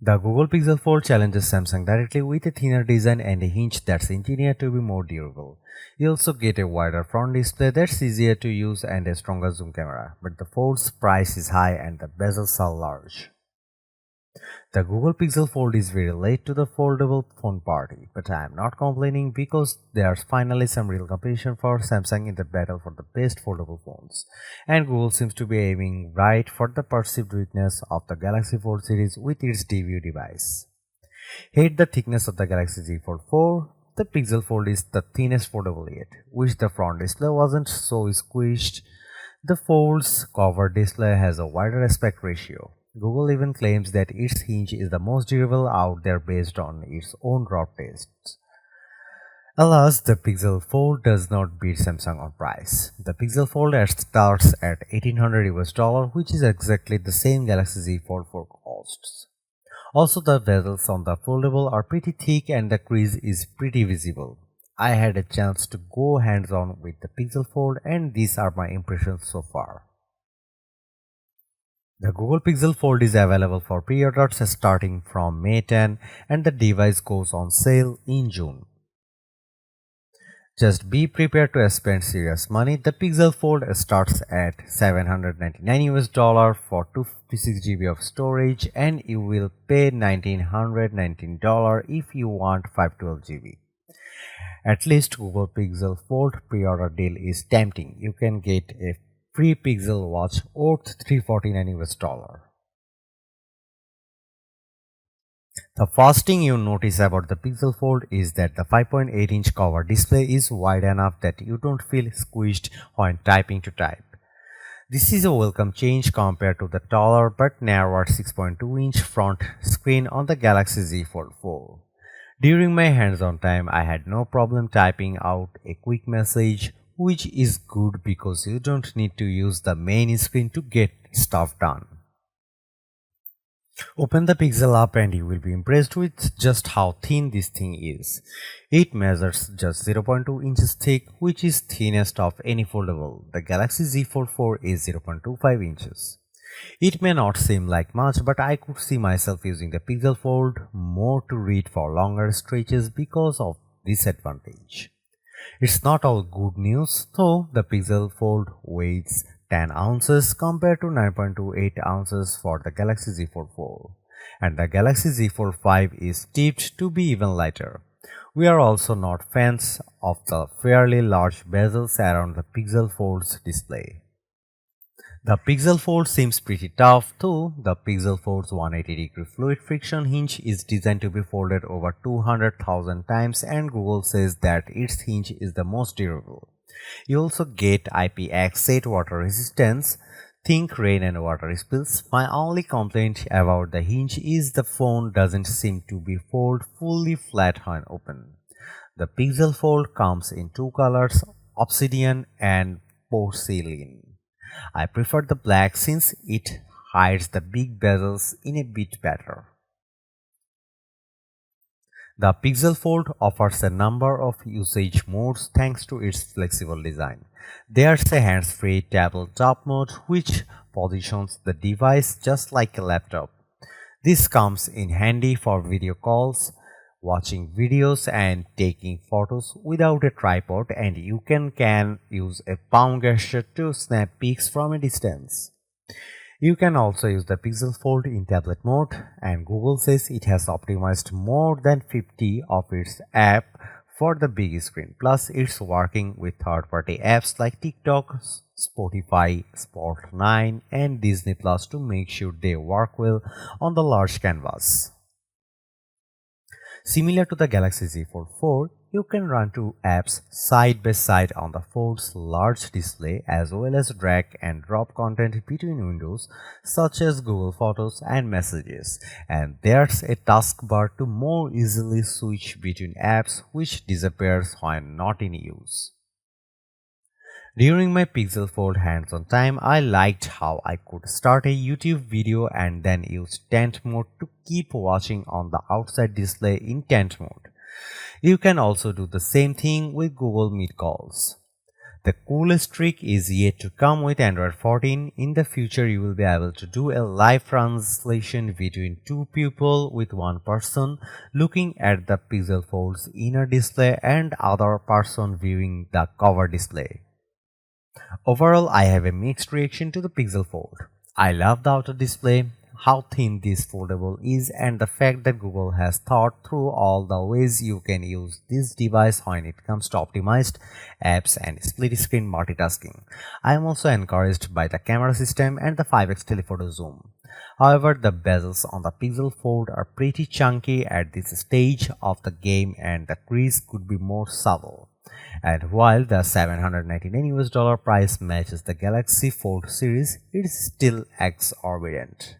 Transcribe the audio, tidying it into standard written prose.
The Google Pixel Fold challenges Samsung directly with a thinner design and a hinge that's engineered to be more durable. You also get a wider front display that's easier to use and a stronger zoom camera, but the Fold's price is high and the bezels are large. The Google Pixel Fold is very late to the foldable phone party, but I am not complaining because there's finally some real competition for Samsung in the battle for the best foldable phones. And Google seems to be aiming right for the perceived weakness of the Galaxy Fold series with its debut device. Hate the thickness of the Galaxy Z Fold 4. The Pixel Fold is the thinnest foldable yet. Wish the front display wasn't so squished. The Fold's cover display has a wider aspect ratio. Google even claims that its hinge is the most durable out there based on its own raw tests. Alas, the Pixel Fold does not beat Samsung on price. The Pixel Fold starts at $1,800 which is exactly the same Galaxy Z Fold 4 costs. Also, the bezels on the foldable are pretty thick and the crease is pretty visible. I had a chance to go hands-on with the Pixel Fold and these are my impressions so far. The Google Pixel Fold is available for pre-orders starting from May 10 and the device goes on sale in June. Just be prepared to spend serious money. The Pixel Fold starts at $799 for 256 GB of storage and you will pay $1,919 if you want 512 GB. At least Google Pixel Fold pre-order deal is tempting. You can get a free Pixel watch worth $349. The first thing you notice about the Pixel Fold is that the 5.8-inch cover display is wide enough that you don't feel squished when typing to type. This is a welcome change compared to the taller but narrower 6.2-inch front screen on the Galaxy Z Fold 4. During my hands-on time, I had no problem typing out a quick message, which is good because you don't need to use the main screen to get stuff done. Open the Pixel up and you will be impressed with just how thin this thing is. It measures just 0.2 inches thick, which is thinnest of any foldable. The Galaxy Z Fold 4 is 0.25 inches. It may not seem like much, but I could see myself using the Pixel Fold more to read for longer stretches because of this advantage. It's not all good news though. The Pixel Fold weighs 10 ounces compared to 9.28 ounces for the Galaxy Z Fold 4 and the Galaxy Z Fold 5 is tipped to be even lighter. We are also not fans of the fairly large bezels around the Pixel Fold's display. The Pixel Fold seems pretty tough though. The Pixel Fold's 180-degree fluid friction hinge is designed to be folded over 200,000 times and Google says that its hinge is the most durable. You also get IPX8 water resistance. Think rain and water spills. My only complaint about the hinge is the phone doesn't seem to be fold fully flat when open. The Pixel Fold comes in two colors, obsidian and porcelain. I prefer the black since it hides the big bezels in a bit better. The Pixel Fold offers a number of usage modes thanks to its flexible design. There's a hands-free tabletop mode which positions the device just like a laptop. This comes in handy for video calls, watching videos and taking photos without a tripod, and you can use a palm gesture to snap pics from a distance. You can also use the Pixel Fold in tablet mode and Google says it has optimized more than 50 of its apps for the big screen. Plus it's working with third-party apps like TikTok, Spotify, Sport9 and Disney Plus to make sure they work well on the large canvas. Similar to the Galaxy Z Fold 4, you can run two apps side by side on the Fold's large display as well as drag and drop content between windows such as Google Photos and Messages, and there's a taskbar to more easily switch between apps which disappears when not in use. During my Pixel Fold hands-on time, I liked how I could start a YouTube video and then use tent mode to keep watching on the outside display in tent mode. You can also do the same thing with Google Meet calls. The coolest trick is yet to come with Android 14. In the future, you will be able to do a live translation between two people, with one person looking at the Pixel Fold's inner display and other person viewing the cover display. Overall, I have a mixed reaction to the Pixel Fold. I love the outer display, how thin this foldable is, and the fact that Google has thought through all the ways you can use this device when it comes to optimized apps and split screen multitasking. I am also encouraged by the camera system and the 5x telephoto zoom. However, the bezels on the Pixel Fold are pretty chunky at this stage of the game, and the crease could be more subtle. And while the $799 price matches the Galaxy Fold series, it is still exorbitant.